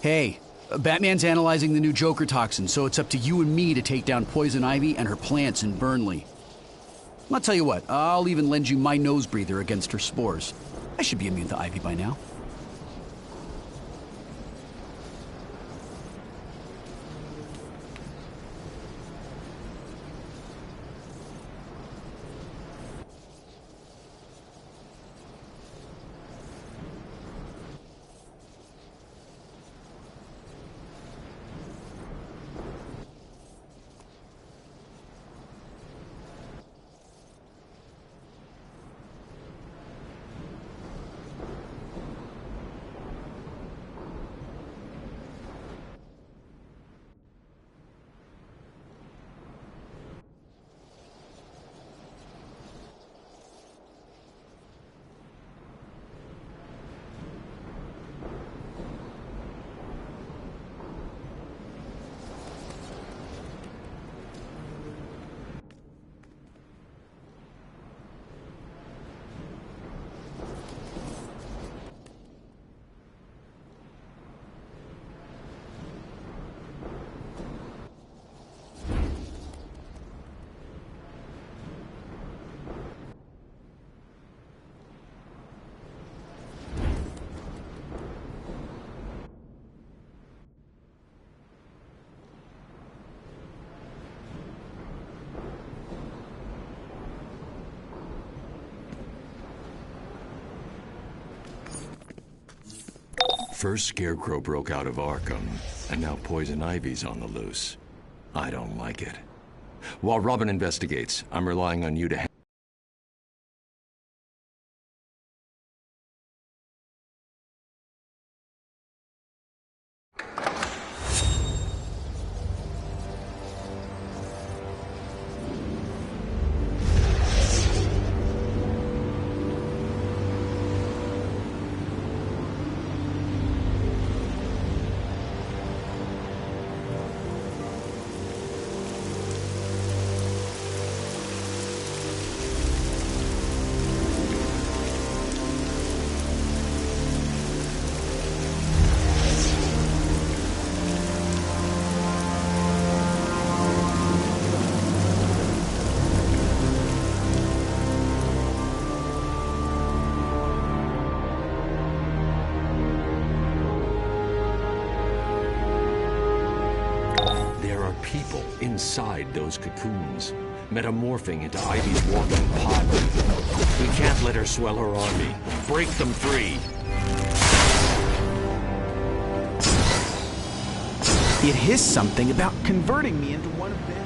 Hey, Batman's analyzing the new Joker toxin, so it's up to you and me to take down Poison Ivy and her plants in Burnley. I'll tell you what, I'll even lend you my nose breather against her spores. I should be immune to Ivy by now. First Scarecrow broke out of Arkham, and now Poison Ivy's on the loose. I don't like it. While Robin investigates, I'm relying on you to people inside those cocoons, metamorphing into Ivy's walking pod. We can't let her swell her army. Break them free. It hissed something about converting me into one of them.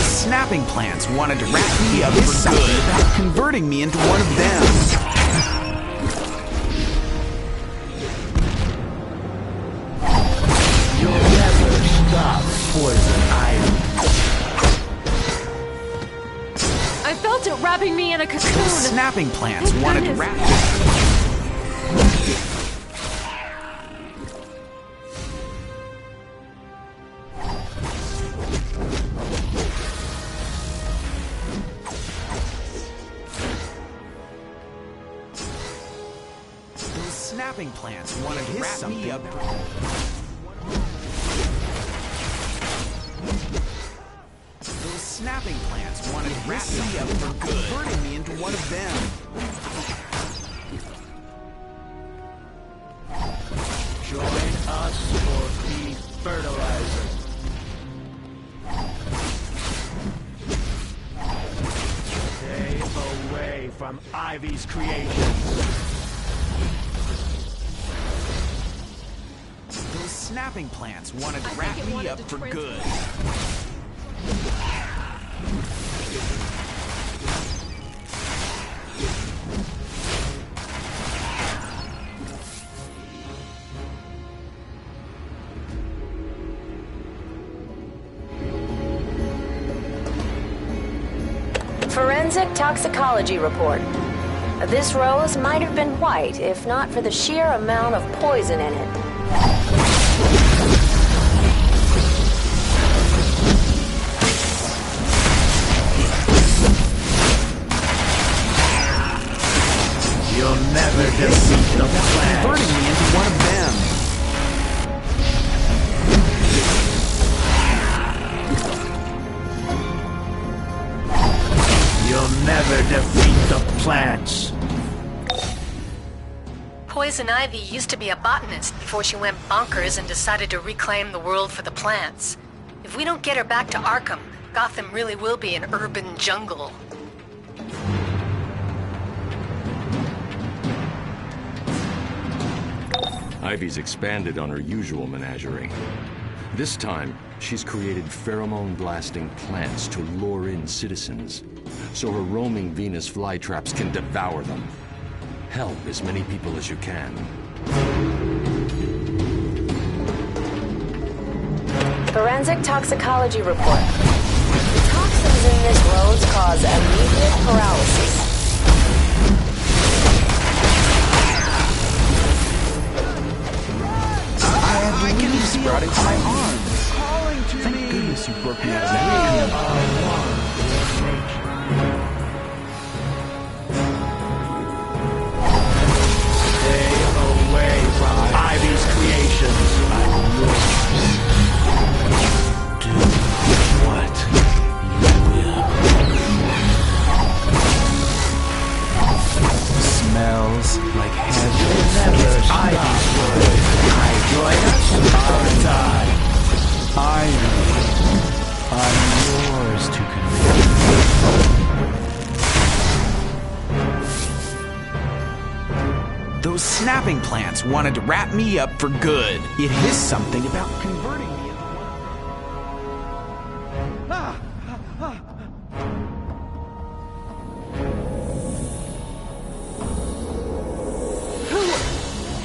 Snapping plants wanted to wrap me up for good about converting me into one of them. You'll never stop Poison Ivy. I felt it wrapping me in a cocoon. Snapping plants wanted to wrap me. Snapping plants wanted to wrap me up. Those snapping plants wanted to wrap me up for good, converting me into one of them. Join us for the fertilizer. Stay away from Ivy's creations. Snapping plants wanted to wrap me up for good. Forensic toxicology report. This rose might have been white if not for the sheer amount of poison in it. plants. Poison Ivy used to be a botanist before she went bonkers and decided to reclaim the world for the plants. If we don't get her back to Arkham, Gotham really will be an urban jungle. Ivy's expanded on her usual menagerie. This time, she's created pheromone-blasting plants to lure in citizens, so her roaming Venus flytraps can devour them. Help as many people as you can. Forensic toxicology report. The toxins in this rose cause immediate paralysis. I can feel my arms. Calling to Thank me. goodness you broke me out of that. Stay away from Ivy's creations. I'm yours. Do what you will. Smells like heaven. Never Ivy's word. Join us or die. I'm yours to command. Those snapping plants wanted to wrap me up for good. It is something about converting me.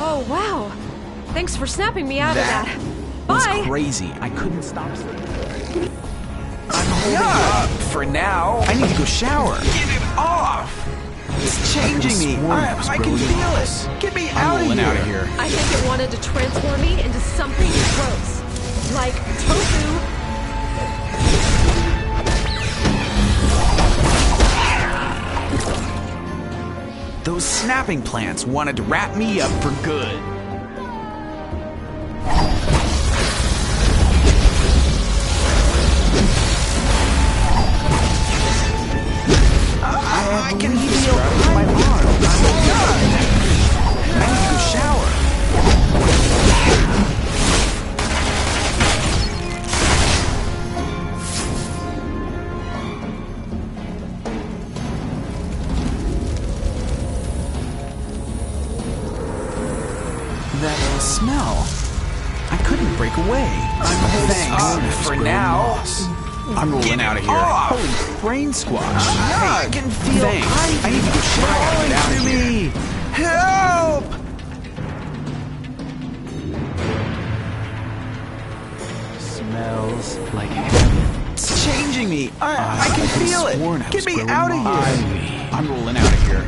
Oh, wow. Thanks for snapping me out of that. Was Bye. crazy. I couldn't stop staring. I'm holding up for now. I need to go shower. Get it off! It's changing me. I can feel it. Get me out of here. I think it wanted to transform me into something gross. Like tofu. Those snapping plants wanted to wrap me up for good. I can feel my arm. I need to go shower. That smell. I couldn't break away. I'm holding up for now. I'm rolling out of here. Holy brain squash. I can feel thanks. I need to go shower and get out of here. Help! Smells like heaven. It's changing me. I can feel it. Get me out of here. Ivy. I'm rolling out of here.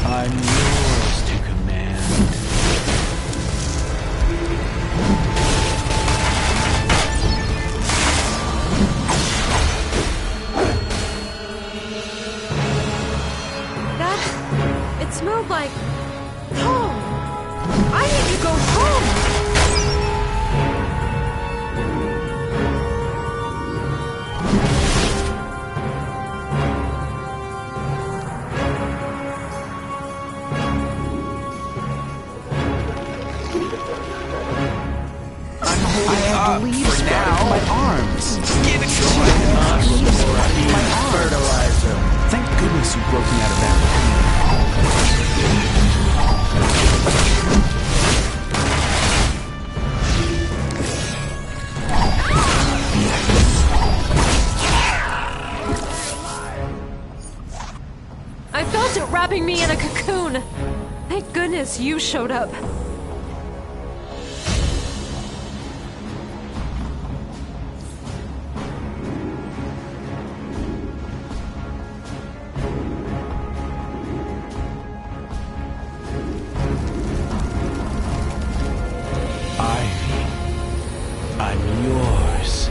I'm yours to command. It smelled like home. I need to go home. For now, my arms. Get it My fertilizer. Thank goodness you broke me out of that. I felt it wrapping me in a cocoon. Thank goodness you showed up. I'm yours.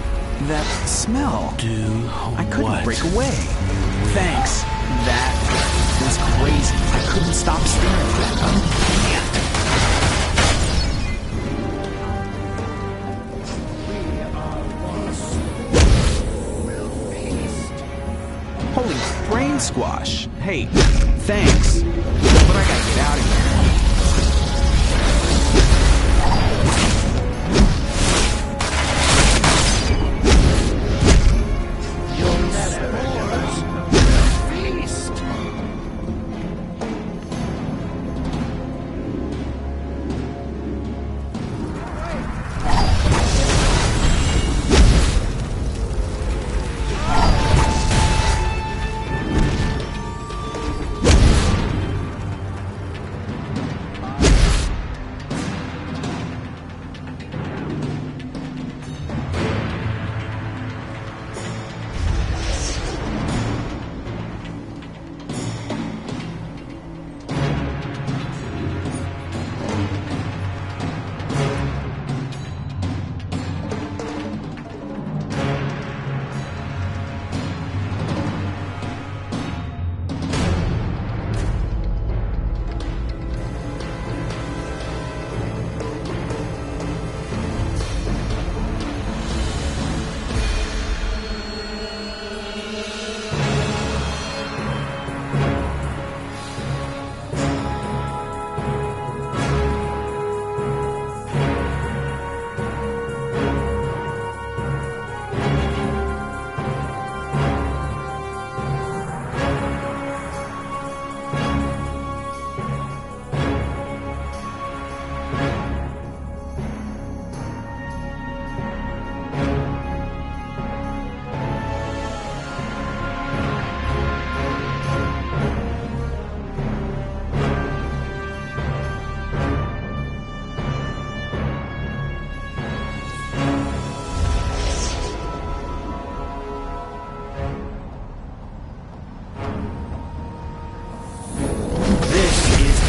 That smell. Do I couldn't what? break away. Thanks. That was crazy. I couldn't stop staring at that. Holy brain squash. Hey, thanks. But I gotta get out of here.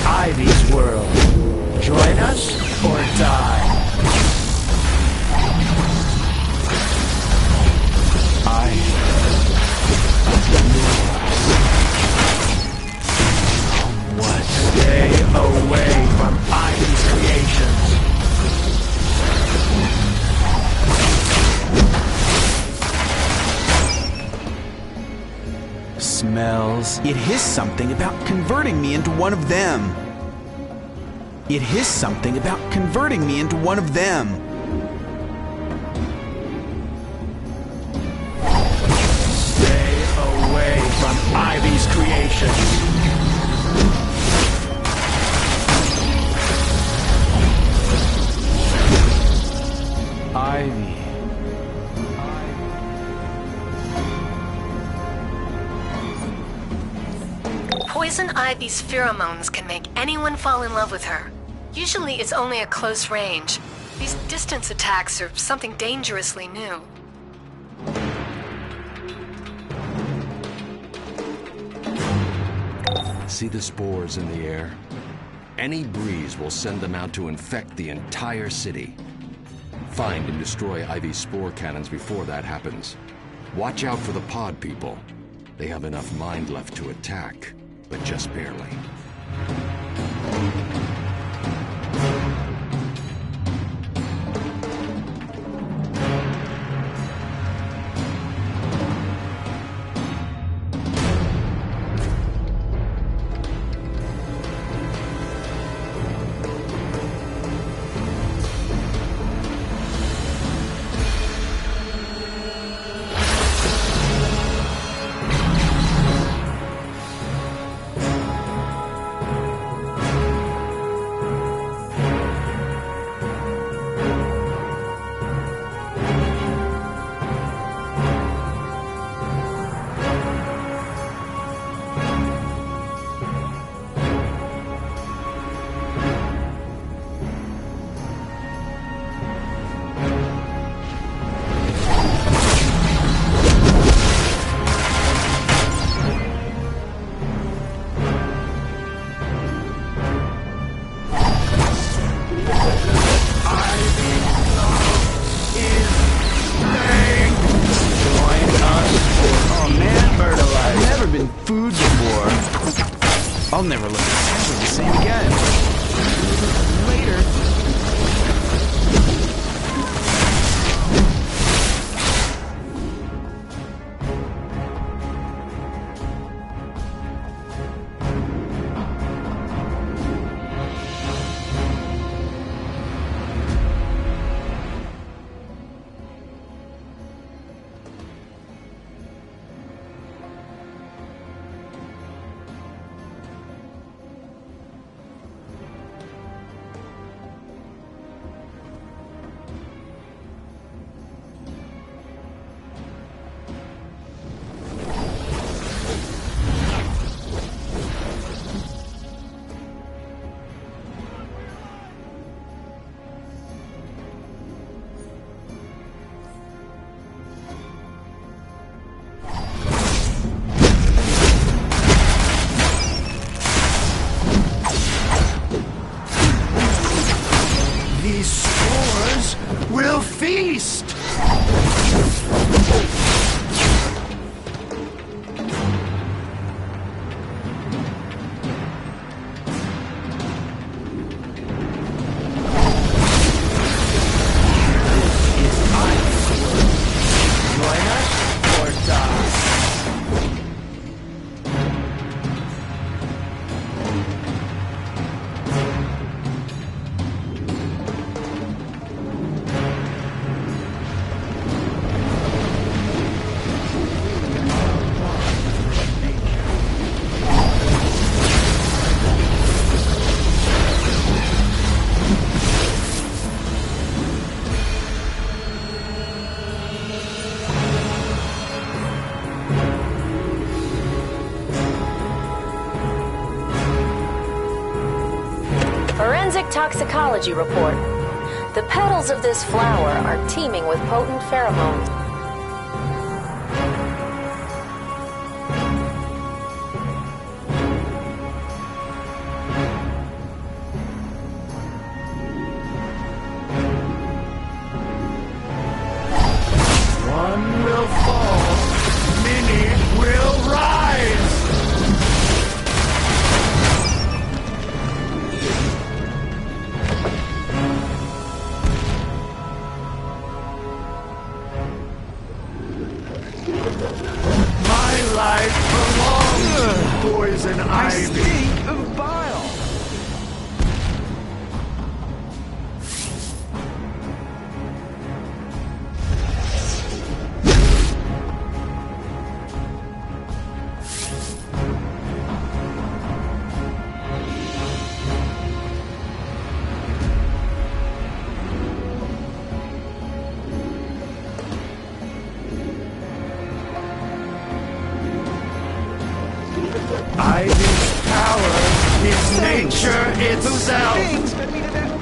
Ivy's world. Join us or die. What? Stay away from Ivy's creations. Smells. It hissed something about converting me into one of them. It hissed something about converting me into one of them. Stay away from Ivy's creations. Ivy. Poison Ivy's pheromones can make anyone fall in love with her. Usually it's only at close range. These distance attacks are something dangerously new. See the spores in the air? Any breeze will send them out to infect the entire city. Find and destroy Ivy's spore cannons before that happens. Watch out for the pod people. They have enough mind left to attack, but just barely. I'll never look at the same again. Later. Forensic toxicology report. The petals of this flower are teeming with potent pheromones. One will fall, many will rise! My life belongs to poison I ivy. stink of bile. Ivy's power is nature itself. Things fed me to death.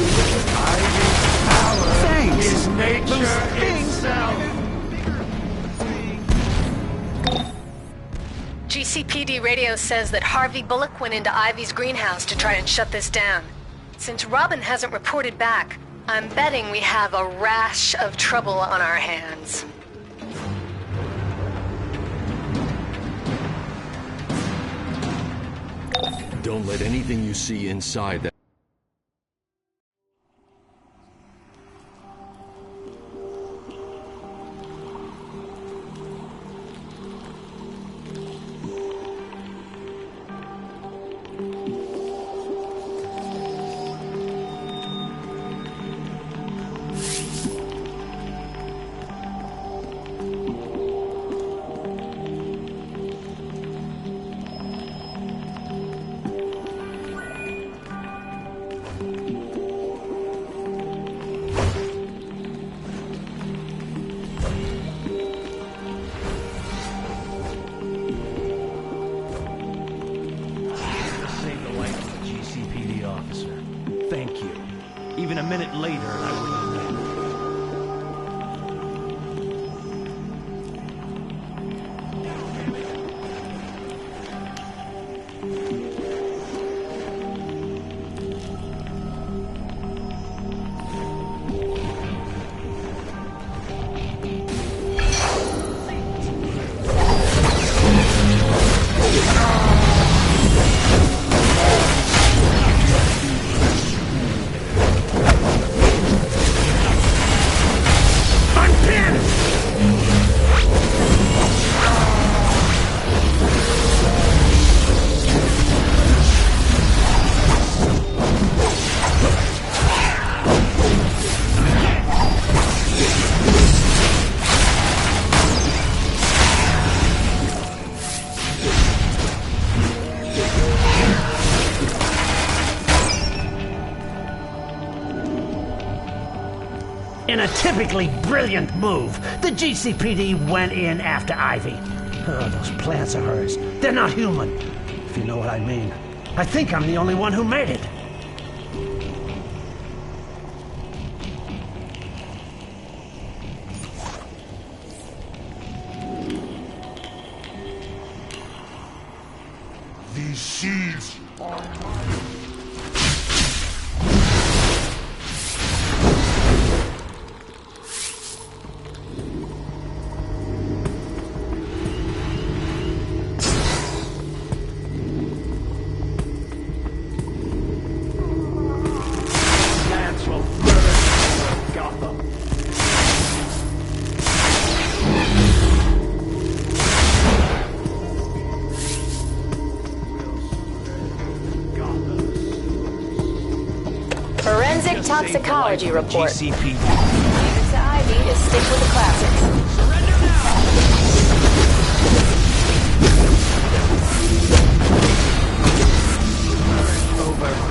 Ivy's power Thanks. is nature Those things itself. GCPD radio says that Harvey Bullock went into Ivy's greenhouse to try and shut this down. Since Robin hasn't reported back, I'm betting we have a rash of trouble on our hands. Don't let anything you see inside that... Saved the life of a GCPD officer. Thank you. Even a minute later, I wouldn't have made it. In a typically brilliant move, the GCPD went in after Ivy. Oh, those plants of hers, they're not human, if you know what I mean. I think I'm the only one who made it. These seeds are Forensic toxicology report. GCPD. Leave it to Ivy to stick with the classics. Over.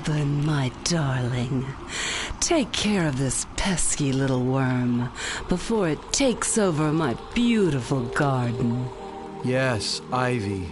Robin, my darling, take care of this pesky little worm before it takes over my beautiful garden. Yes, Ivy.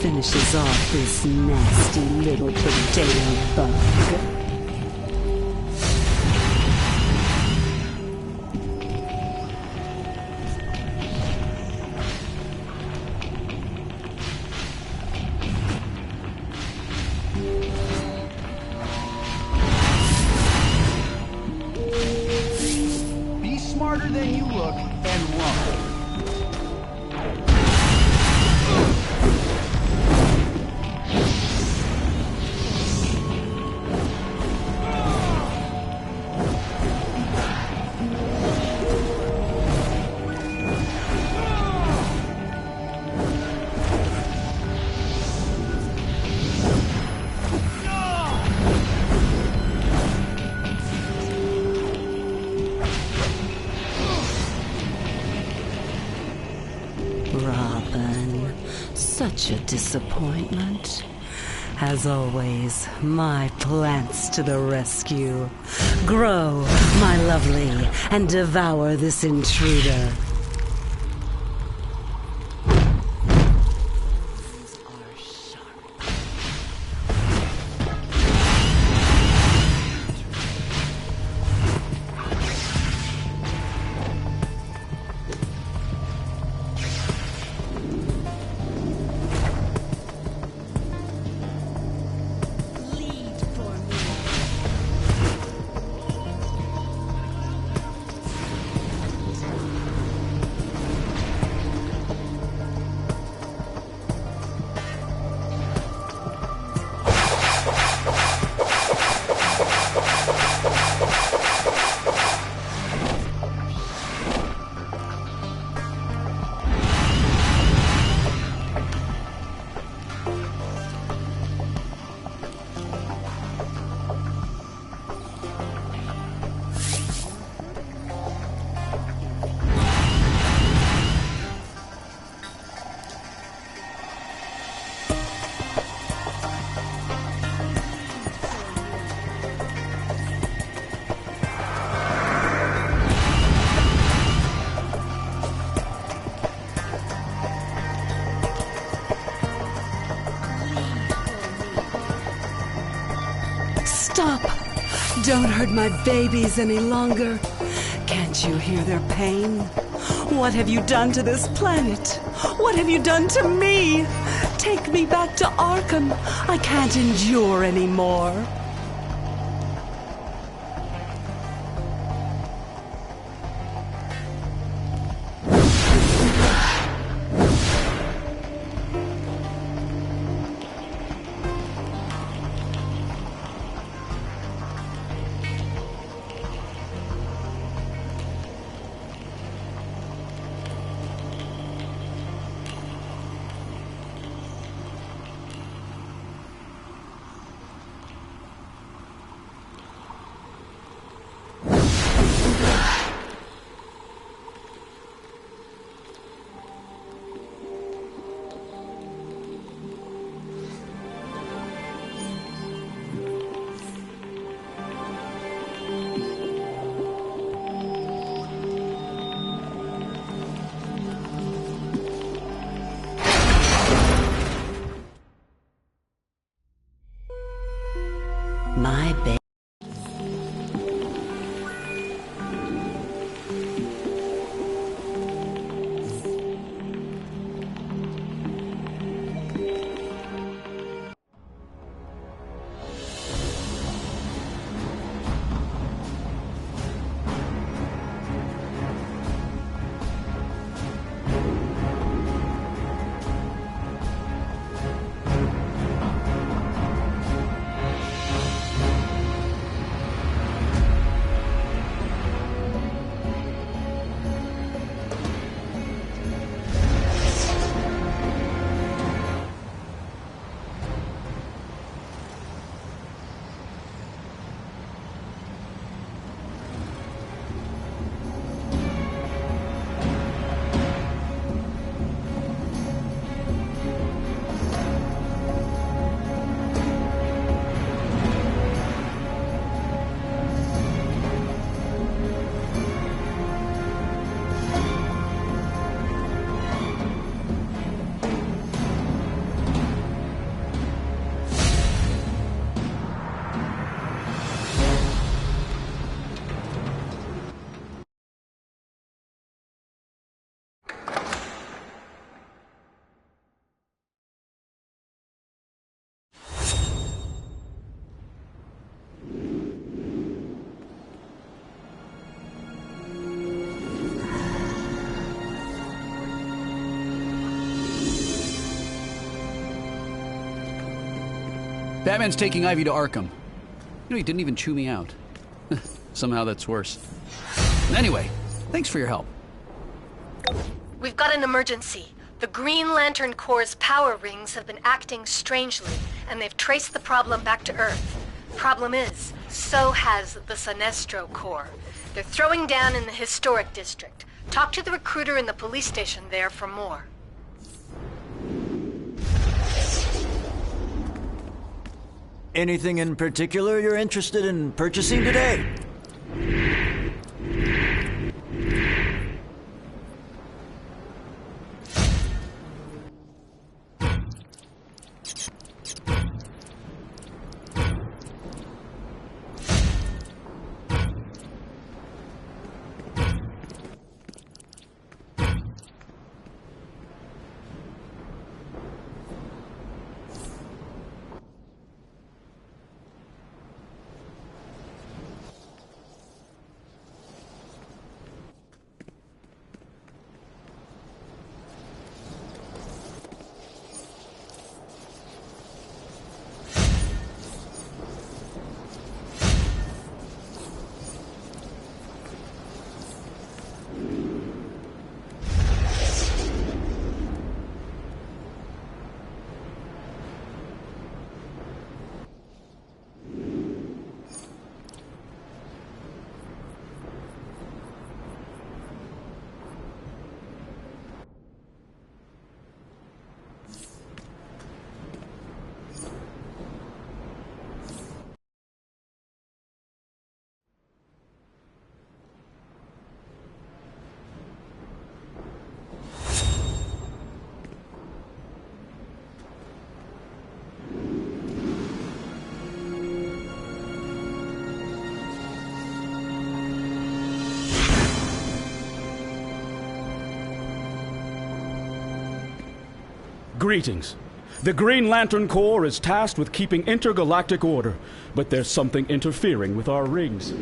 Finishes off this nasty little potato bug. Be smarter than you look and run. Robin, such a disappointment. As always, my plants to the rescue. Grow, my lovely, and devour this intruder. Stop! Don't hurt my babies any longer. Can't you hear their pain? What have you done to this planet? What have you done to me? Take me back to Arkham. I can't endure anymore. Batman's taking Ivy to Arkham. He didn't even chew me out. Somehow that's worse. Anyway, thanks for your help. We've got an emergency. The Green Lantern Corps' power rings have been acting strangely, and they've traced the problem back to Earth. Problem is, so has the Sinestro Corps. They're throwing down in the historic district. Talk to the recruiter in the police station there for more. Anything in particular you're interested in purchasing today? Greetings. The Green Lantern Corps is tasked with keeping intergalactic order, but there's something interfering with our rings.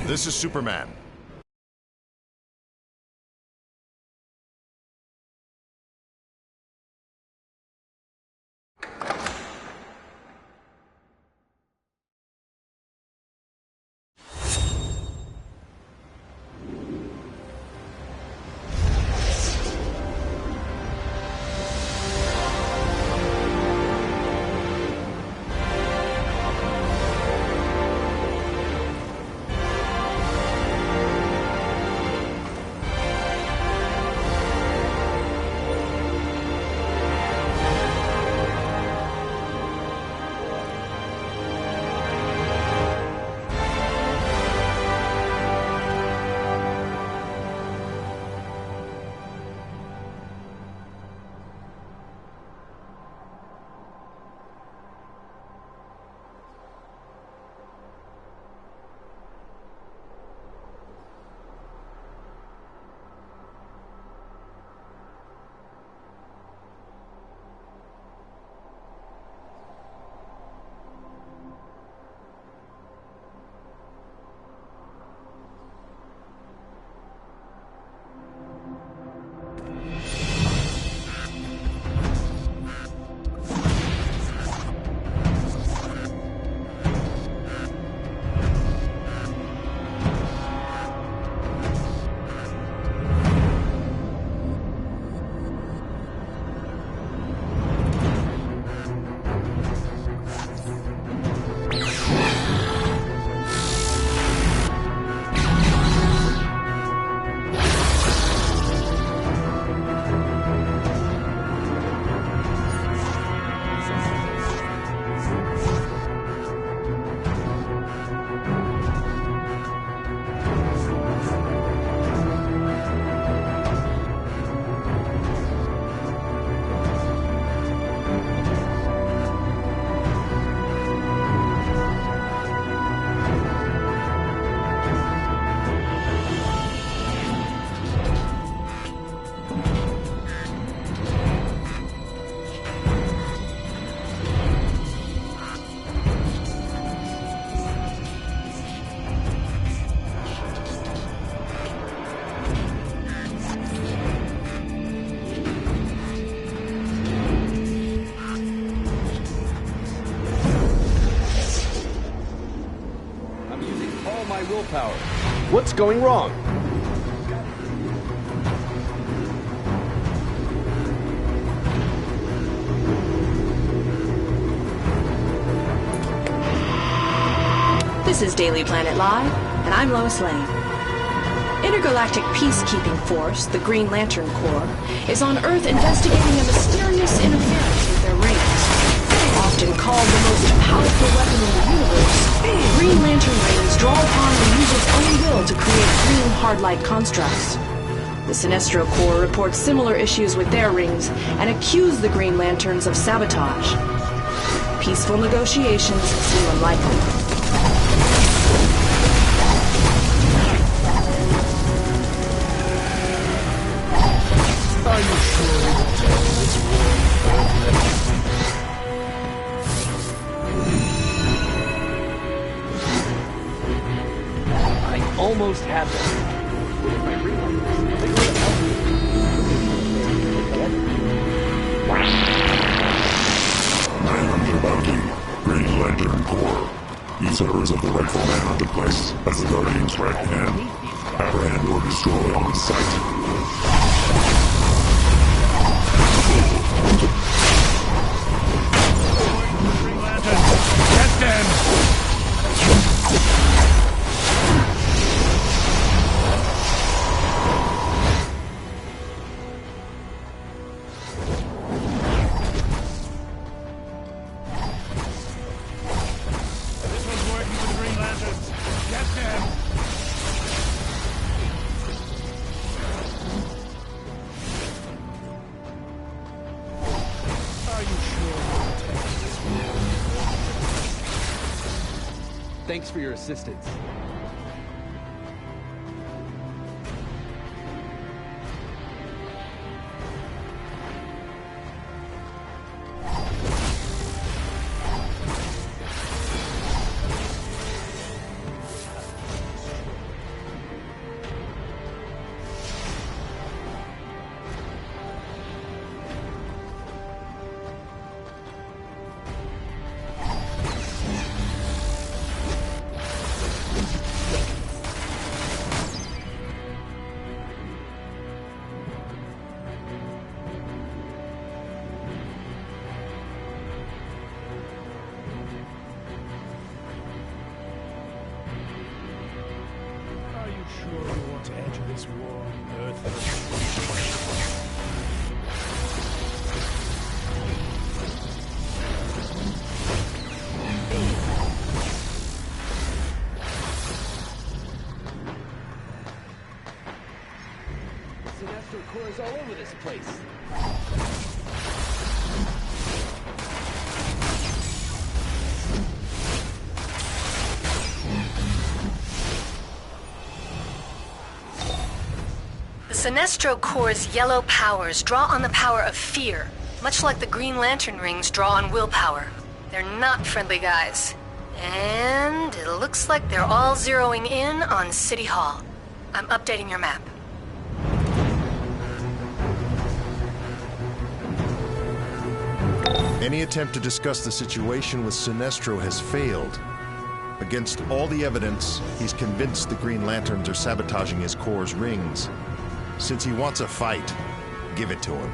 This is Superman. willpower. What's going wrong? This is Daily Planet Live, and I'm Lois Lane. Intergalactic Peacekeeping Force, the Green Lantern Corps, is on Earth investigating a mysterious interference with their rings. Often called the most powerful weapon in the universe, Green Lantern rings draw upon the user's own will to create green hard-light constructs. The Sinestro Corps reports similar issues with their rings and accuse the Green Lanterns of sabotage. Peaceful negotiations seem unlikely. Are you sure we will take this war? I almost had them. If I realize this, they would help me. Under bounty, Green Lantern Corps. Usurpers of the rightful man are placed as the Guardian's right hand. Apprehend or destroy on sight. Get them! This one's working for the Green Lanterns. Get them! Are you sure we'll take this one? Thanks for your assistance. Are you sure you want to enter this war, Earth? Sinestro Corps is all over this place. The Sinestro Corps' yellow powers draw on the power of fear, much like the Green Lantern rings draw on willpower. They're not friendly guys. And it looks like they're all zeroing in on City Hall. I'm updating your map. Any attempt to discuss the situation with Sinestro has failed. Against all the evidence, he's convinced the Green Lanterns are sabotaging his Corps' rings. Since he wants a fight, give it to him.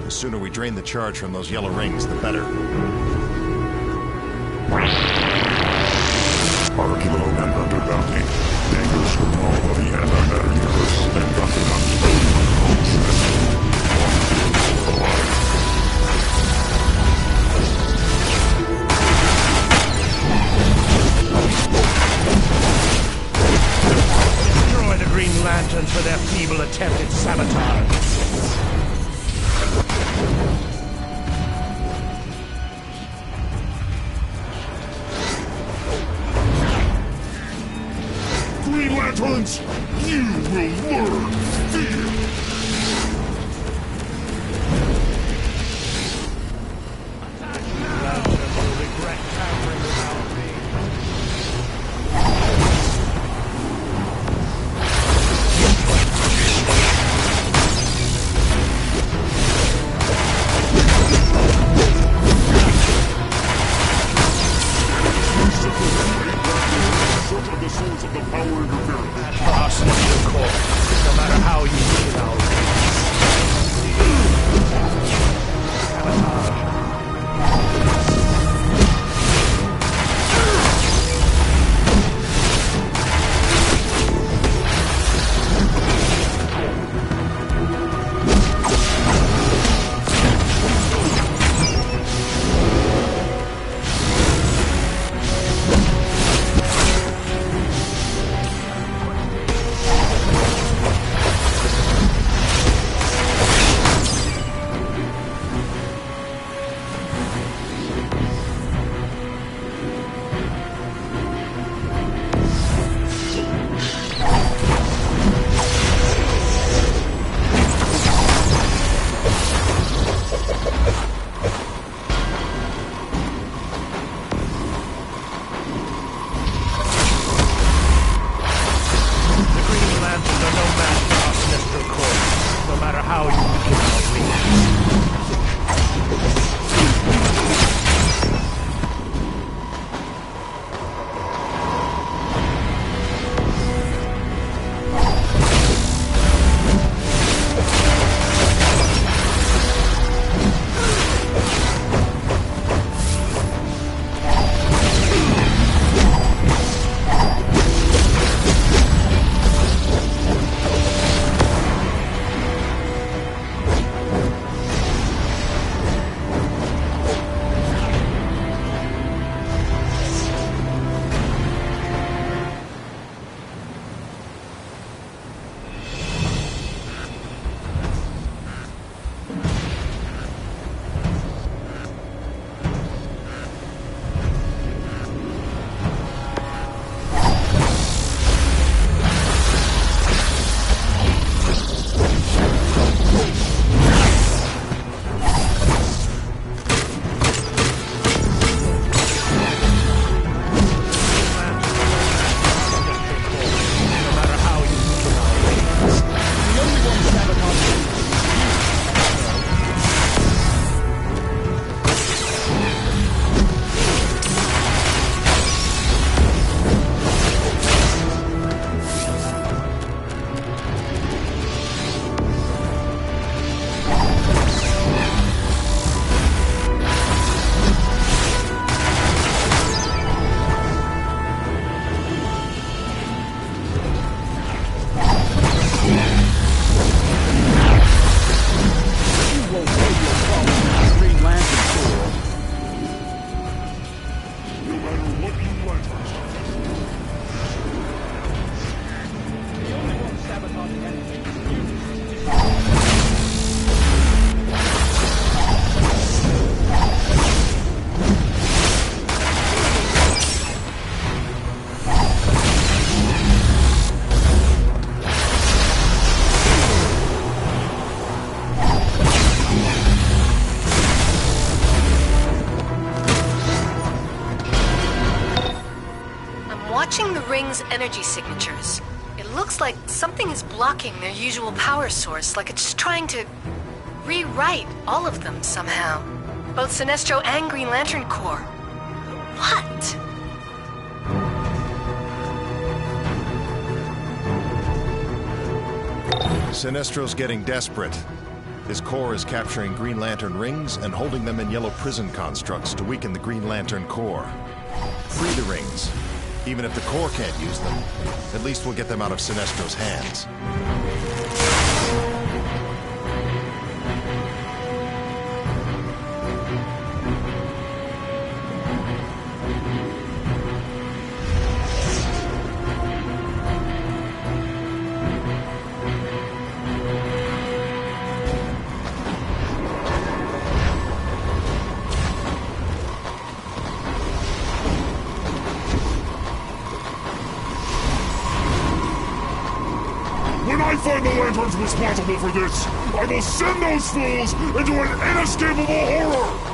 The sooner we drain the charge from those yellow rings, the better. Archilo and under bounty. Dangerous criminal of the antimatter universe and confidant. Destroy the Green Lanterns for their feeble attempt at sabotage. Green Lanterns, you will learn fear! Lanterns will regret countering without me. Search of the souls of the power watching the ring's energy signatures. It looks like something is blocking their usual power source, like it's trying to rewrite all of them somehow. Both Sinestro and Green Lantern Corps. What? Sinestro's getting desperate. His Corps is capturing Green Lantern rings and holding them in yellow prison constructs to weaken the Green Lantern Corps. Free the rings. Even if the Corps can't use them, at least we'll get them out of Sinestro's hands. When I find the lanterns responsible for this, I will send those fools into an inescapable horror!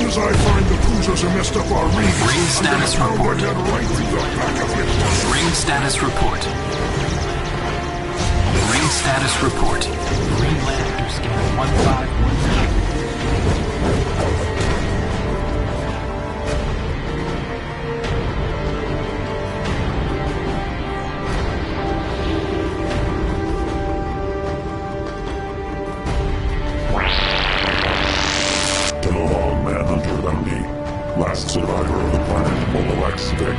As I find the cruisers who messed up our ring. Ring status report. Ring status report. Ring status report. Green Lantern scan 1519. Last survivor of the planet Molo X Vic,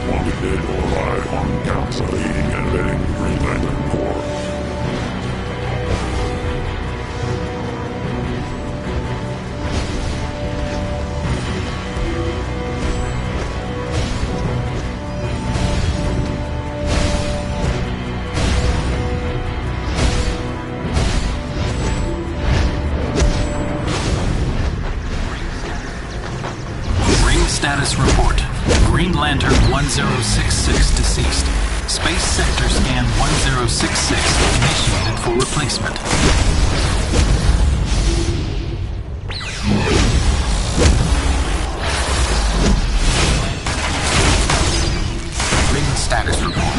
wanted dead or alive on counts of aiding and abetting the Green Lantern Corps. Status report. Green Lantern 1066 deceased. Space Sector Scan 1066 initiated for replacement. Ring status report.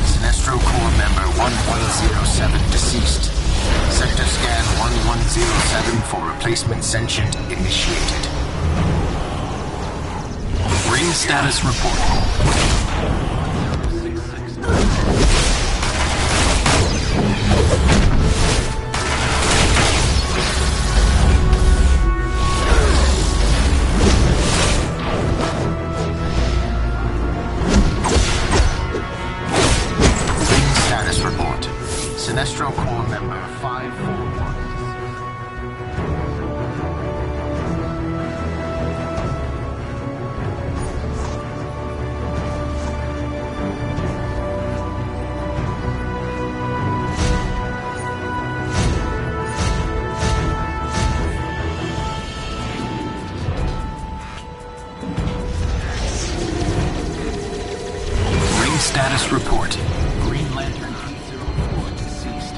Sinestro Corps member 1107 deceased. Sector Scan 1107 for replacement sentient initiated. Ring status report. Ring status report. Sinestro Corps member 541. Status report. Green Lantern 804 deceased.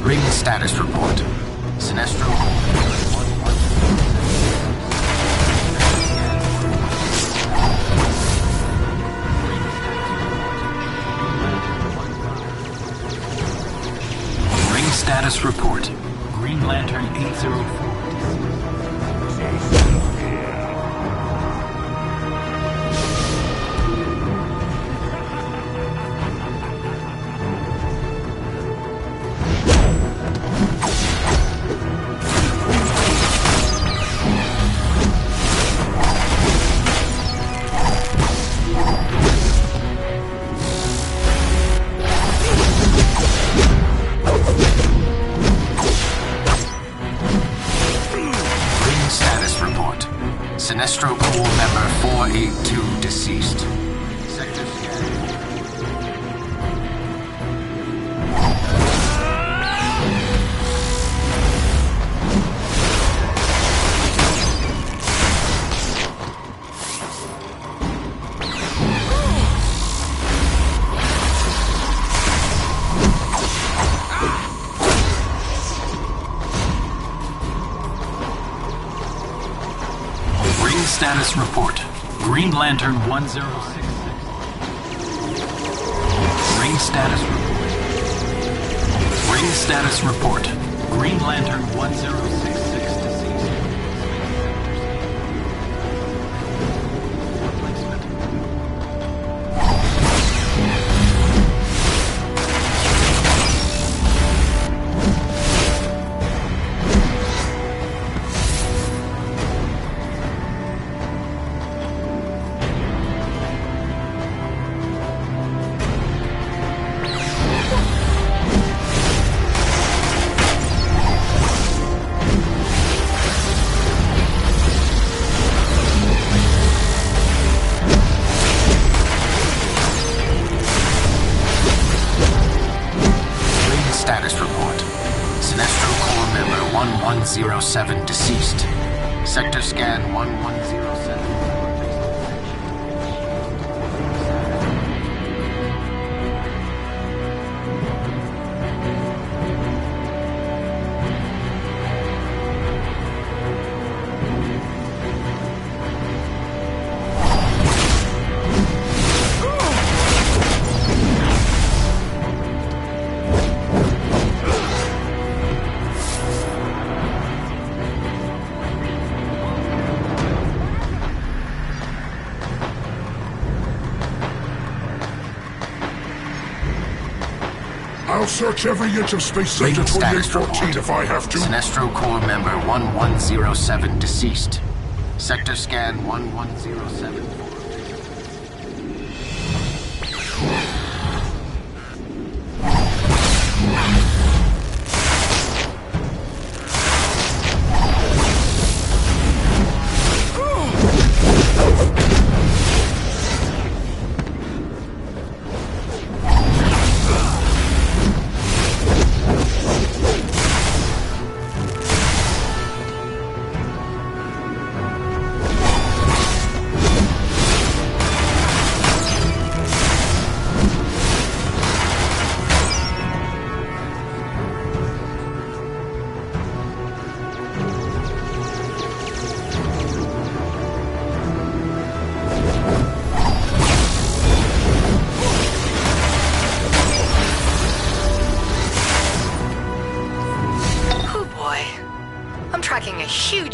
Ring status report. Sinestro. Ring status report. Green Lantern 804. Sinestro Corps member 482 deceased. Sector scan. Status report. Green Lantern 1066. Ring status report. Ring status report. Green Lantern 1066 deceased. Status report. Sinestro Corps member 1107 deceased. Sector scan 1107. I'll search every inch of Space Sector 2814 if I have to. Sinestro Corps member 1107 deceased. Sector scan 1107.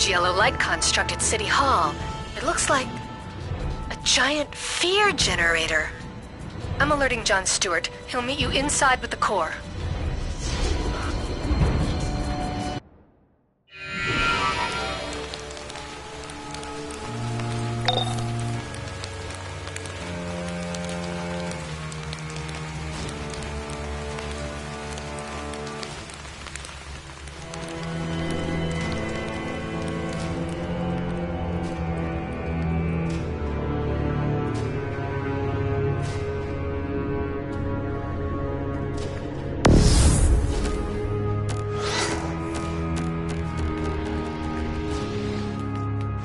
Yellow light construct at City Hall. It looks like a giant fear generator. I'm alerting John Stewart. He'll meet you inside with the Corps.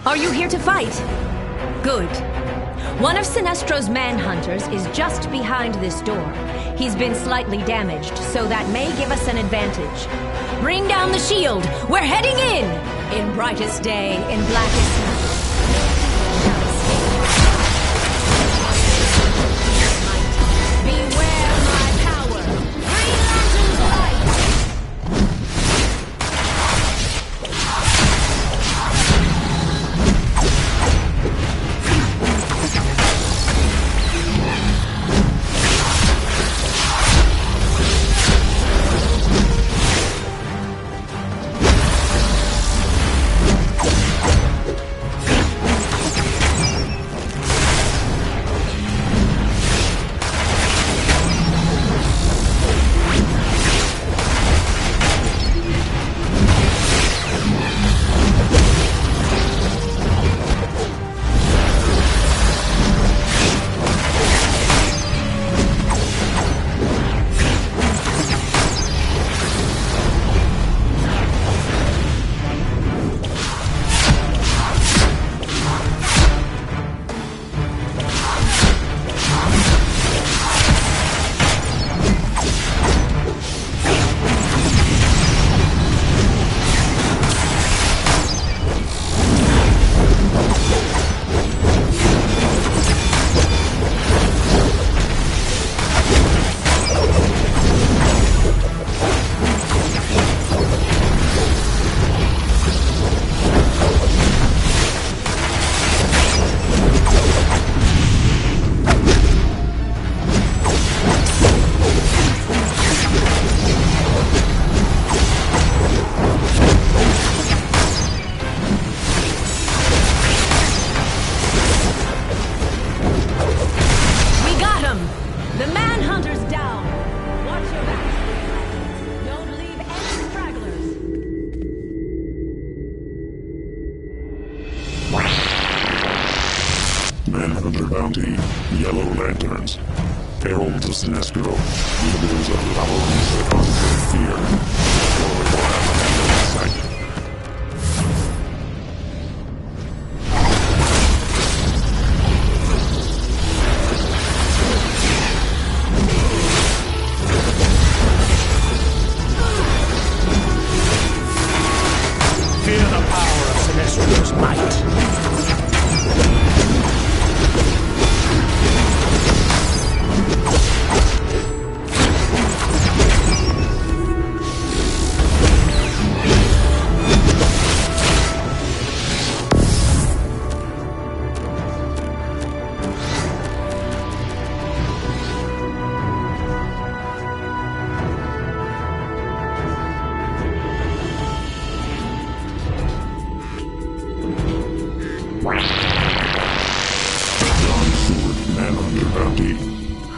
Are you here to fight? Good. One of Sinestro's manhunters is just behind this door. He's been slightly damaged, so that may give us an advantage. Bring down the shield! We're heading in brightest day, in blackest night. Beware my power! Green Lantern's light! Sinestro, leaders of the power reset causes fear. Sight. Feel the power of Sinestro's might.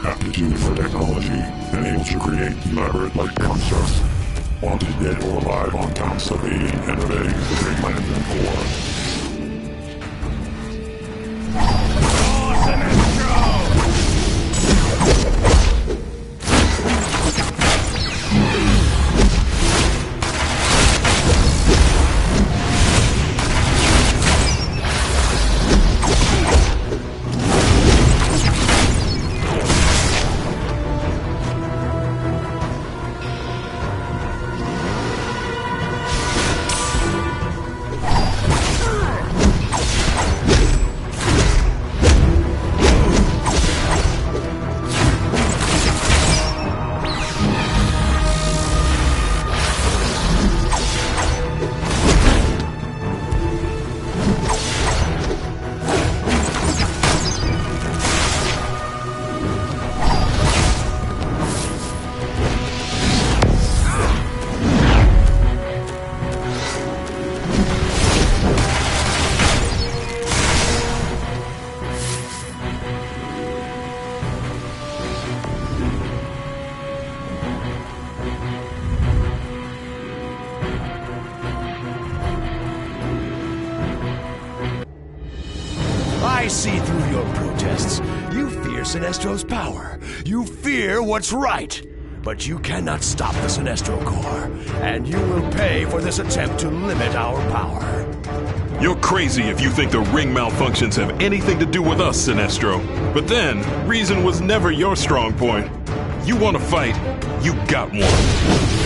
Aptitude for technology and able to create elaborate light constructs. Wanted dead or alive on counts of aiding and abetting the Great Lantern Corps. I see through your protests. You fear Sinestro's power. You fear what's right. But you cannot stop the Sinestro Corps, and you will pay for this attempt to limit our power. You're crazy if you think the ring malfunctions have anything to do with us, Sinestro. But then, reason was never your strong point. You want to fight, you got one.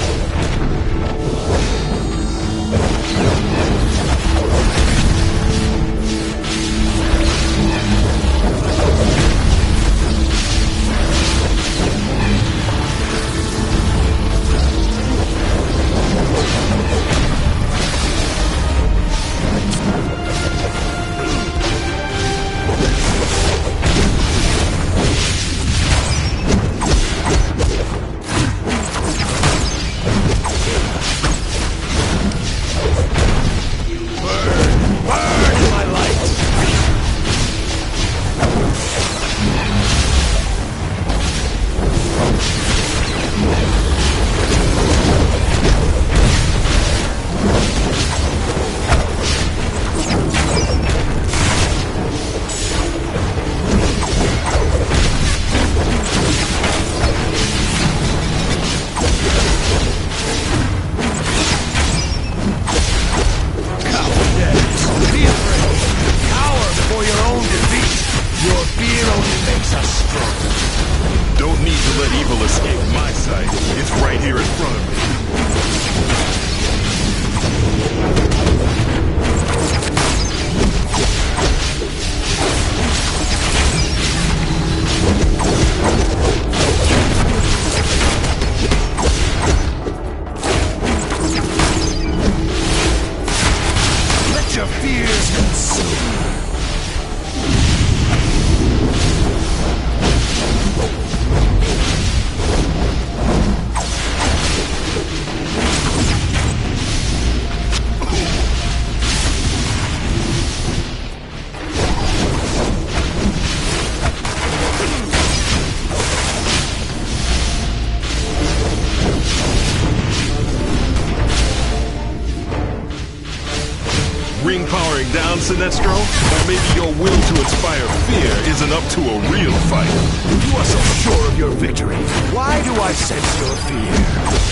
down, Sinestro? Or maybe your will to inspire fear isn't up to a real fight? If you are so sure of your victory, why do I sense your fear?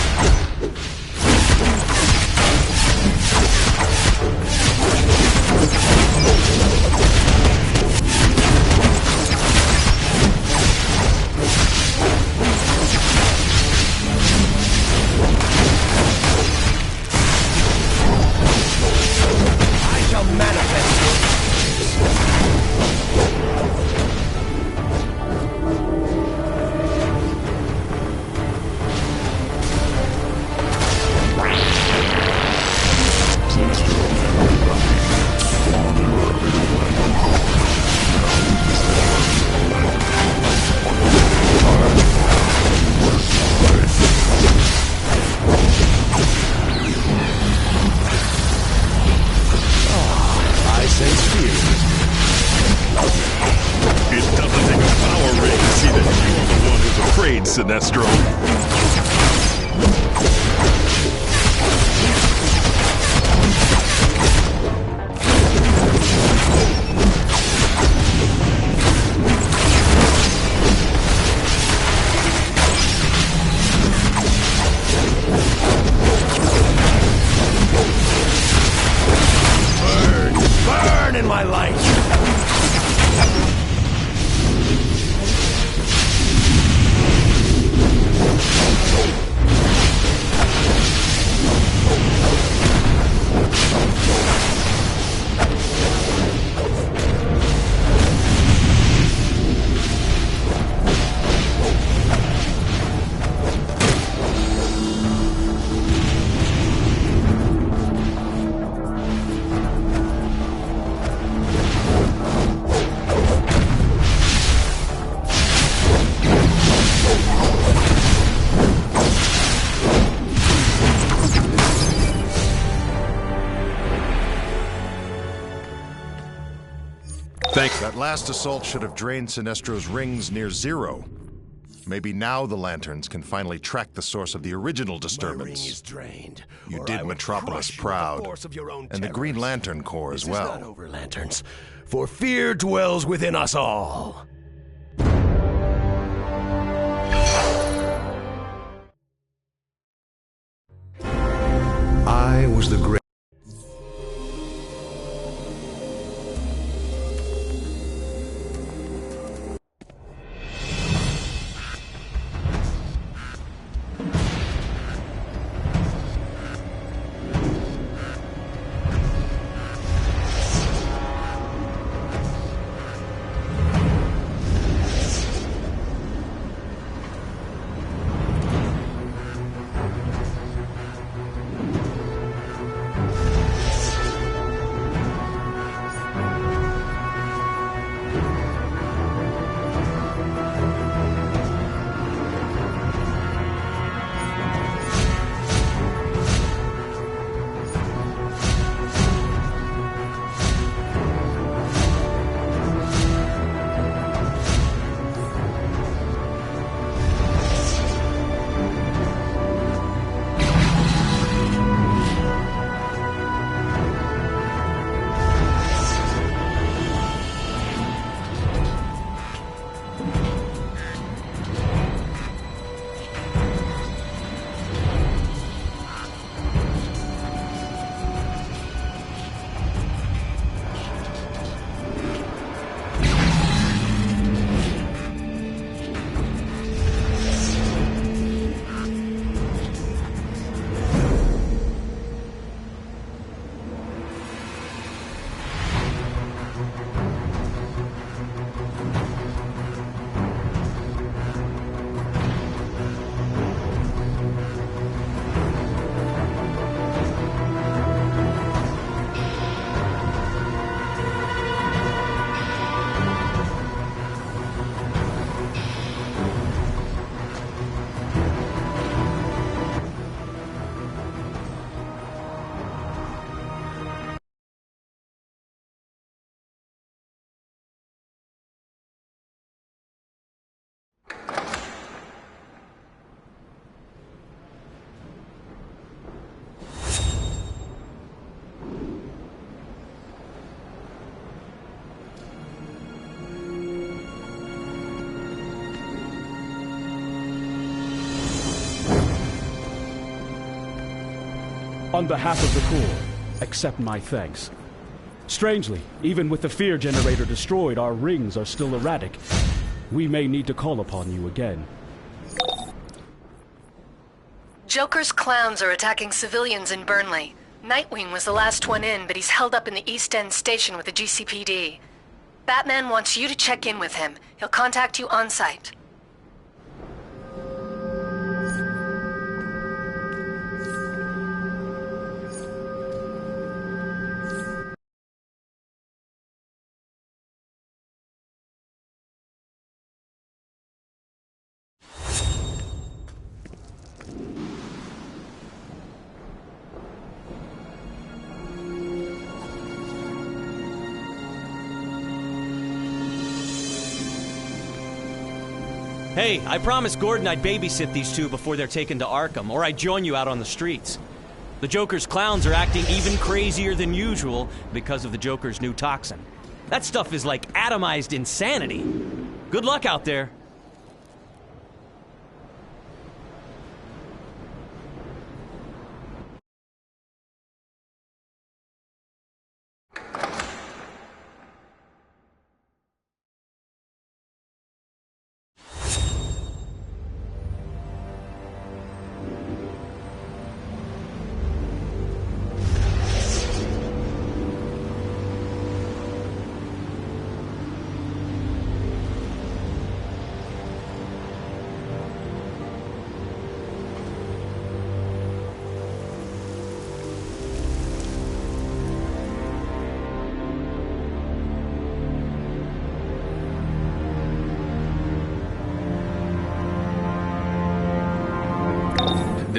Sinestro. Burn in my light! That last assault should have drained Sinestro's rings near zero. Maybe now the lanterns can finally track the source of the original disturbance. My ring is drained. You did Metropolis proud, and the Green Lantern Corps as well. This is not over, Lanterns, for fear dwells within us all. I was the great. On behalf of the Corps, accept my thanks. Strangely, even with the fear generator destroyed, our rings are still erratic. We may need to call upon you again. Joker's clowns are attacking civilians in Burnley. Nightwing was the last one in, but he's held up in the East End station with the GCPD. Batman wants you to check in with him. He'll contact you on site. Hey, I promised Gordon I'd babysit these two before they're taken to Arkham, or I'd join you out on the streets. The Joker's clowns are acting even crazier than usual because of the Joker's new toxin. That stuff is like atomized insanity. Good luck out there.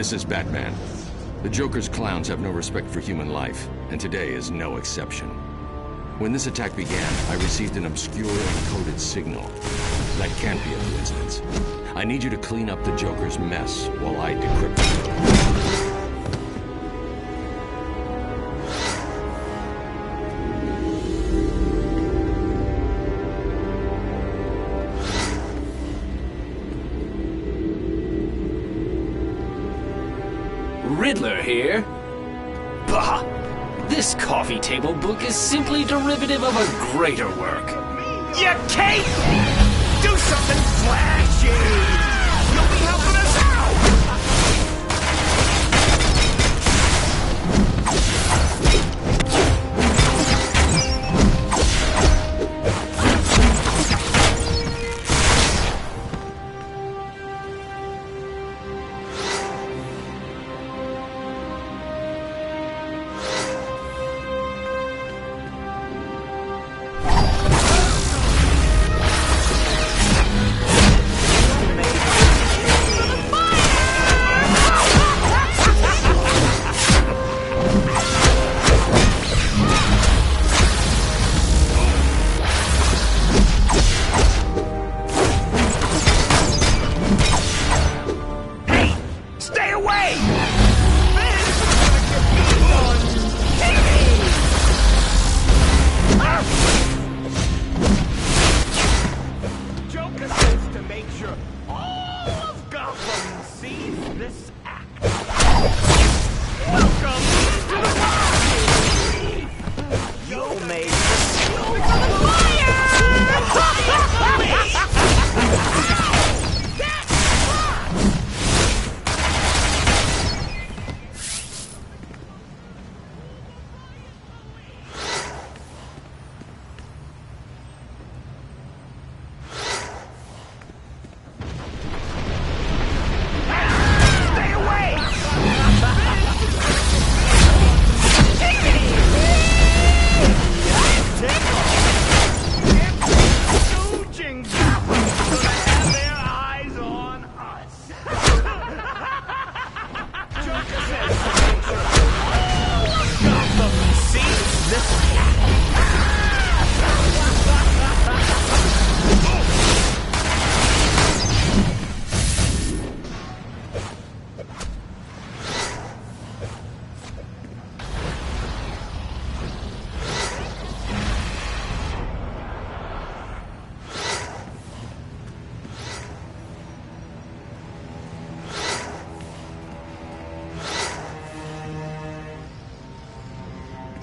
This is Batman. The Joker's clowns have no respect for human life, and today is no exception. When this attack began, I received an obscure encoded signal. That can't be a coincidence. I need you to clean up the Joker's mess while I decrypt it. Riddler here. Bah! This coffee table book is simply derivative of a greater work. You can't do something flashy! You'll be helping us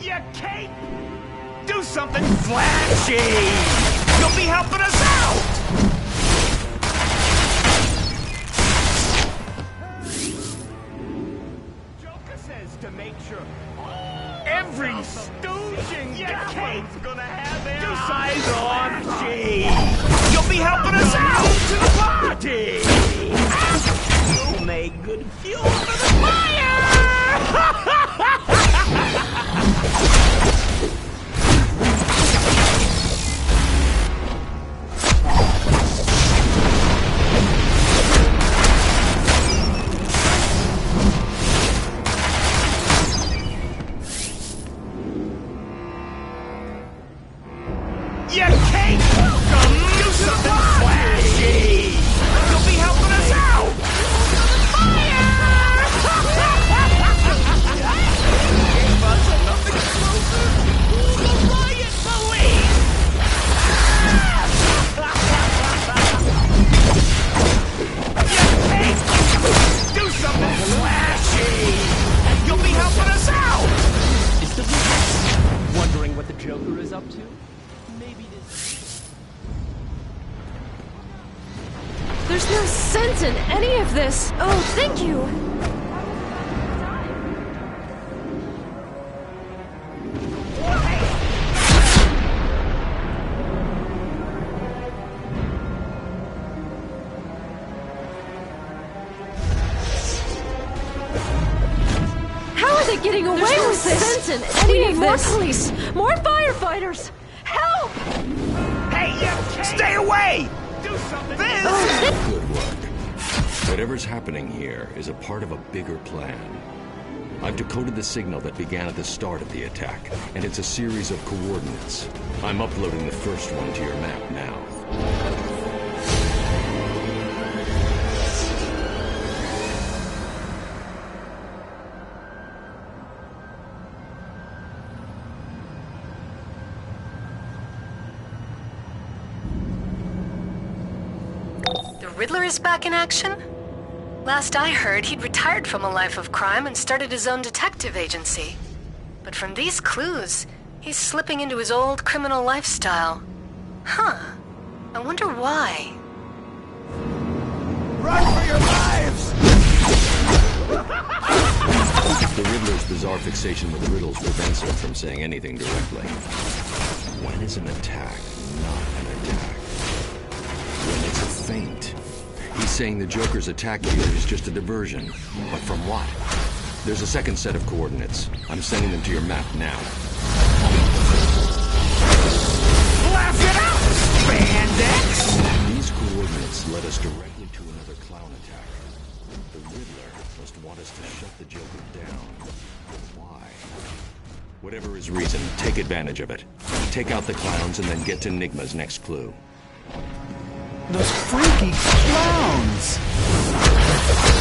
You can't do something flashy! You'll be helping us out! Joker says to make sure every stooge in Gate's gonna have their eyes on G. You'll be helping us out to the party! You'll make good fuel for the fire! You can't do something flashy! You'll be helping us out! Fire! Gave us enough explosives! The riot police! You can't do something flashy! You'll be helping us out! Is the wondering what the Joker is up to? There's no sense in any of this. Oh, thank you. How are they getting away with this? Sense in any of this. More police, more firefighters. Help! Hey, you stay away! Do something! Good work. Whatever's happening here is a part of a bigger plan. I've decoded the signal that began at the start of the attack, and it's a series of coordinates. I'm uploading the first one to your map now. Riddler is back in action? Last I heard, he'd retired from a life of crime and started his own detective agency. But from these clues, he's slipping into his old criminal lifestyle. Huh. I wonder why. Run for your lives! The Riddler's bizarre fixation with riddles prevents him from saying anything directly. When is an attack not an attack? When it's a feint. He's saying the Joker's attack here is just a diversion. But from what? There's a second set of coordinates. I'm sending them to your map now. Blast it out, spandex! These coordinates led us directly to another clown attack. The Riddler must want us to shut the Joker down. Why? Whatever his reason, take advantage of it. Take out the clowns and then get to Nigma's next clue. Those freaky clowns!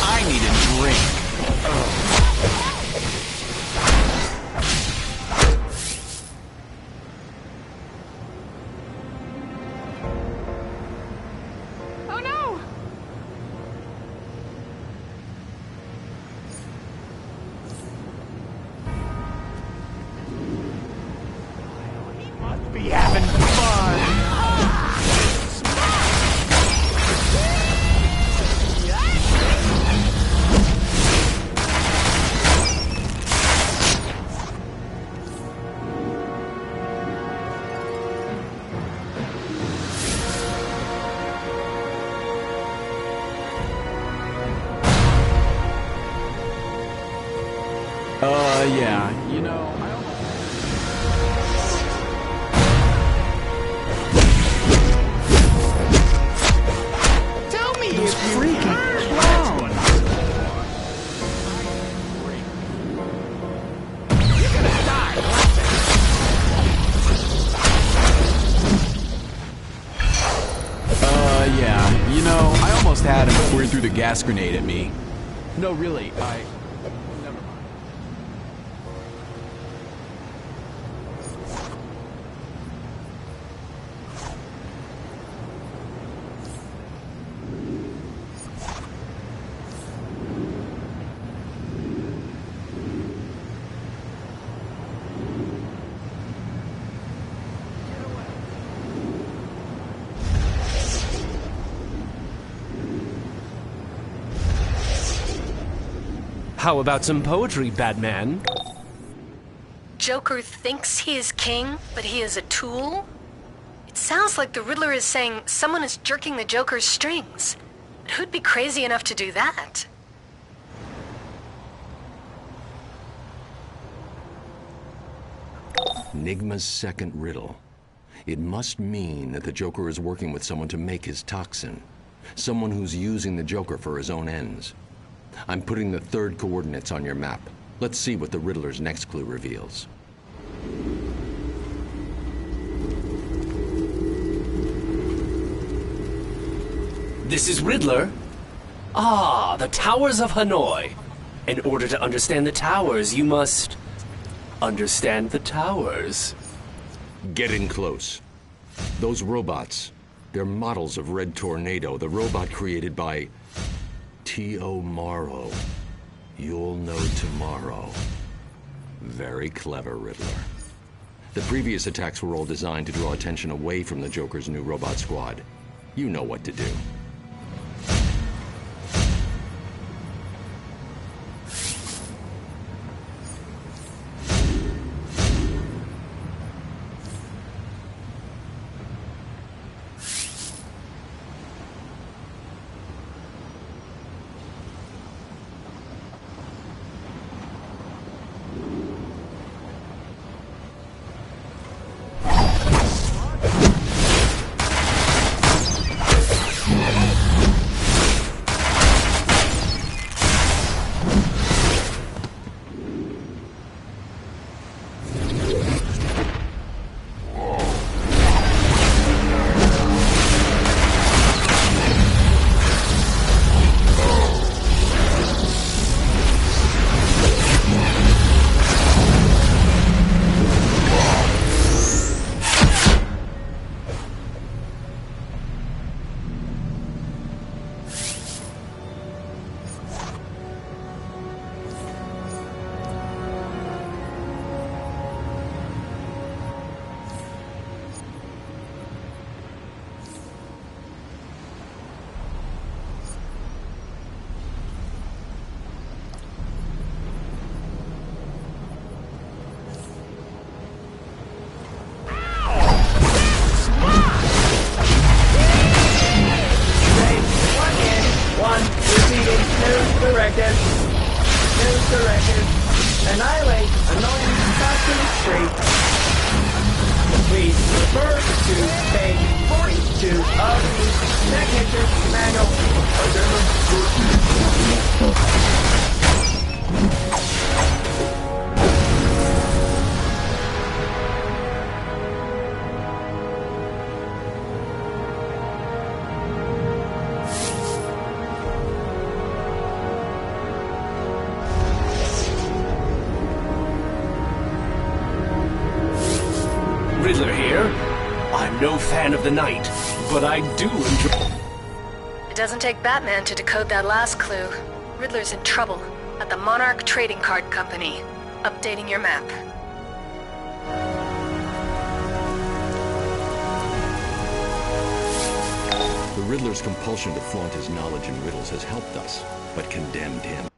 I need a drink. Oh no! He must be having fun! Yeah, you know, I almost... Tell me those if you freaky heard clowns! You're gonna die, yeah, you know, I almost had him before he threw the gas grenade at me. No, really, Never mind. How about some poetry, Batman? Joker thinks he is king, but he is a tool? It sounds like the Riddler is saying someone is jerking the Joker's strings. But who'd be crazy enough to do that? Enigma's second riddle. It must mean that the Joker is working with someone to make his toxin. Someone who's using the Joker for his own ends. I'm putting the third coordinates on your map. Let's see what the Riddler's next clue reveals. This is Riddler. Ah, the Towers of Hanoi. In order to understand the towers, you must understand the towers. Get in close. Those robots, they're models of Red Tornado, the robot created by T.O. Morrow. You'll know tomorrow. Very clever, Riddler. The previous attacks were all designed to draw attention away from the Joker's new robot squad. You know what to do. Riddler here. I'm no fan of the night, but I do enjoy... It doesn't take Batman to decode that last clue. Riddler's in trouble at the Monarch Trading Card Company. Updating your map. The Riddler's compulsion to flaunt his knowledge in riddles has helped us, but condemned him.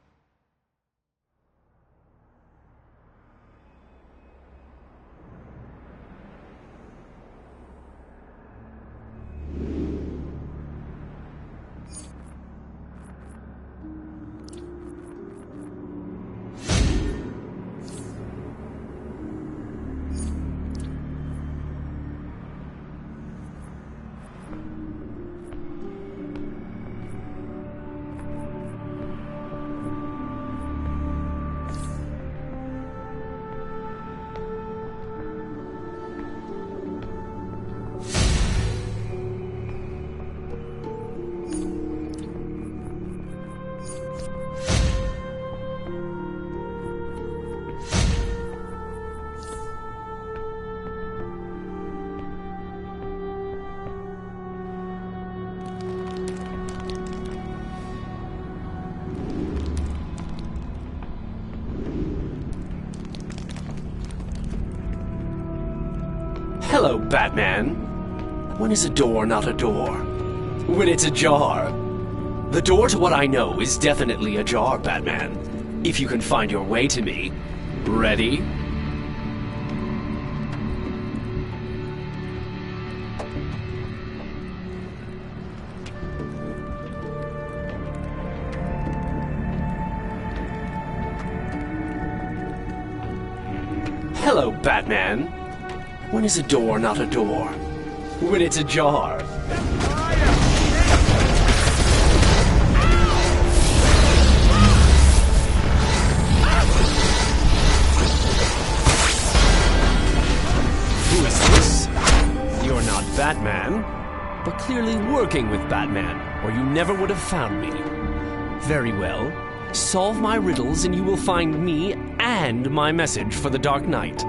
Hello, Batman. When is a door not a door? When it's ajar. The door to what I know is definitely ajar, Batman. if you can find your way to me. Ready? Hello, Batman. When is a door not a door? When it's ajar. Who is this? You're not Batman, but clearly working with Batman, or you never would have found me. Very well. Solve my riddles and you will find me and my message for the Dark Knight.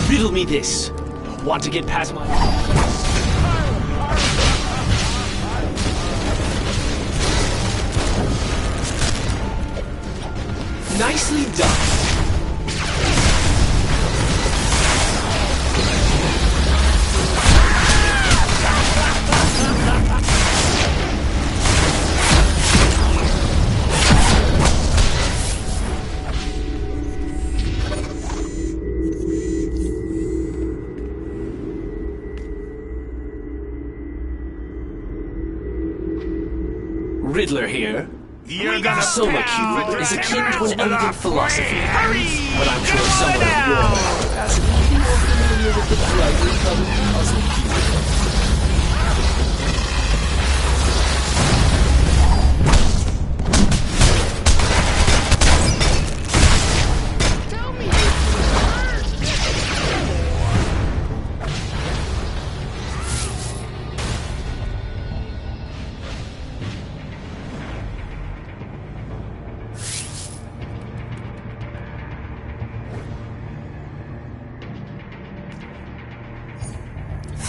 Riddle me this. Want to get past my... Nicely done. Riddler here. Soma Cube is akin to an elegant philosophy, but I'm sure someone of your capacity will be more familiar with the brightly colored puzzle cube.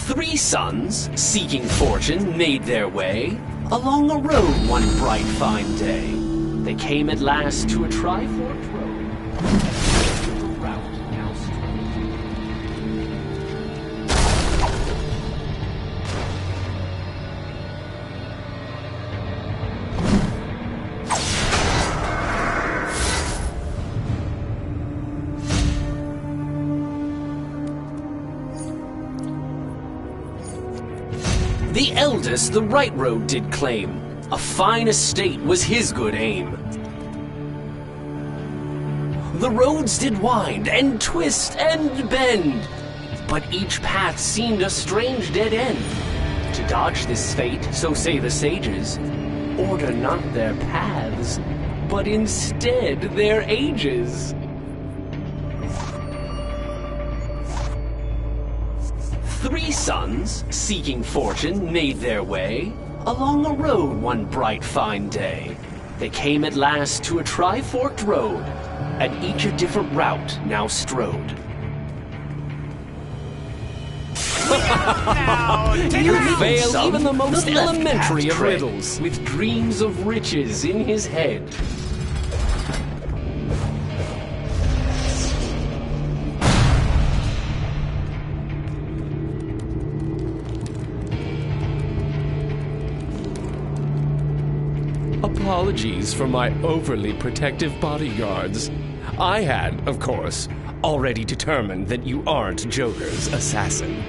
Three sons, seeking fortune, made their way along a road one bright fine day. They came at last to a tri-forked road. The route now The eldest the right road did claim. A fine estate was his good aim. The roads did wind and twist and bend, but each path seemed a strange dead end. To dodge this fate, so say the sages, order not their paths, but instead their ages. Three sons, seeking fortune, made their way along a road one bright fine day. They came at last to a tri-forked road, and each a different route now strode. You fail even the most elementary of riddles, with dreams of riches in his head. Apologies for my overly protective bodyguards. I had, of course, already determined that you aren't Joker's assassin.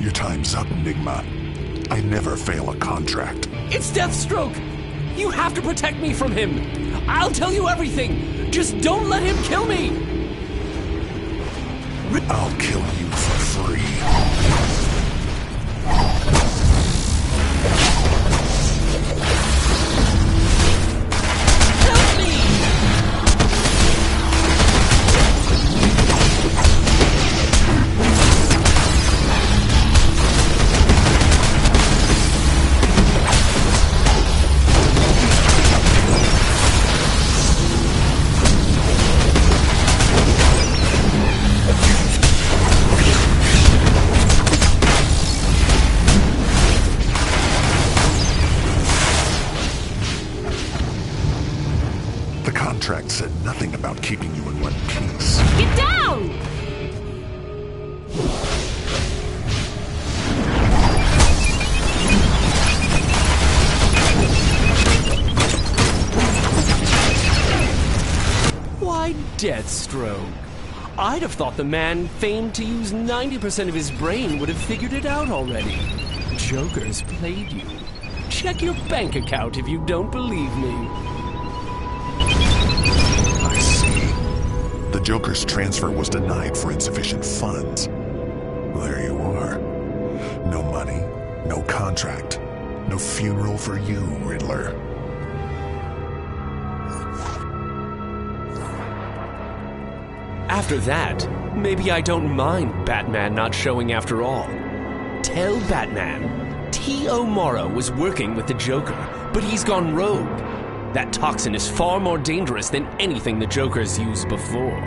Your time's up, Enigma. I never fail a contract. It's Deathstroke! You have to protect me from him! I'll tell you everything! Just don't let him kill me! I'll kill you for free. contract said nothing about keeping you in one piece. Get down! Why, Deathstroke. I'd have thought the man famed to use 90% of his brain would have figured it out already. Joker's played you. Check your bank account if you don't believe me. I see. The Joker's transfer was denied for insufficient funds. There you are. No money, no contract, no funeral for you, Riddler. After that, maybe I don't mind Batman not showing after all. Tell Batman, T.O. Morrow was working with the Joker, but he's gone rogue. That toxin is far more dangerous than anything the Joker's used before.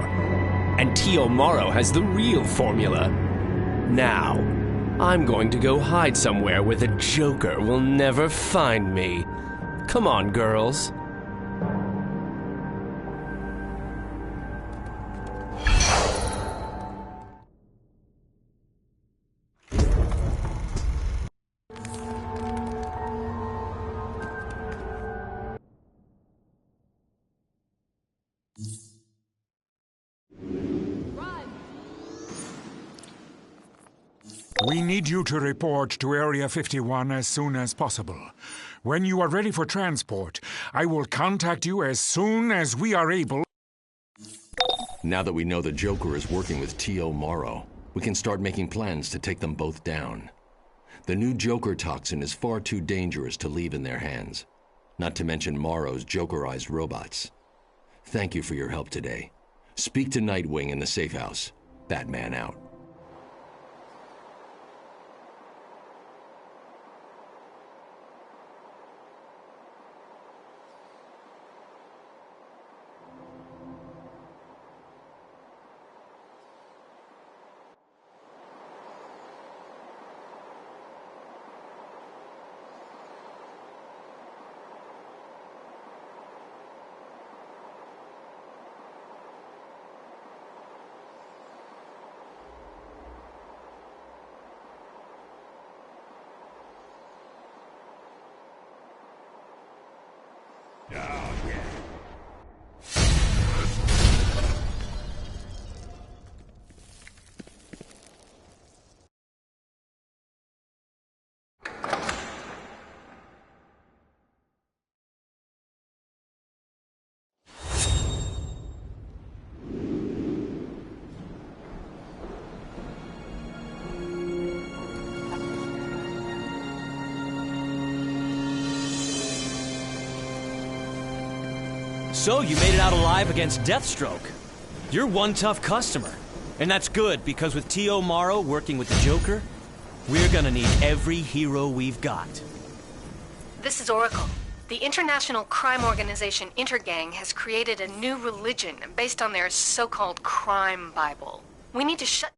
And T.O. Morrow has the real formula. Now, I'm going to go hide somewhere where the Joker will never find me. Come on, girls. We need you to report to Area 51 as soon as possible. When you are ready for transport, I will contact you as soon as we are able. Now that we know the Joker is working with T.O. Morrow, we can start making plans to take them both down. The new Joker toxin is far too dangerous to leave in their hands, not to mention Morrow's Jokerized robots. Thank you for your help today. Speak to Nightwing in the safe house. Batman out. So you made it out alive against Deathstroke. You're one tough customer. And that's good, because with T.O. Morrow working with the Joker, we're gonna need every hero we've got. This is Oracle. The international crime organization Intergang has created a new religion based on their so-called crime Bible. We need to shut...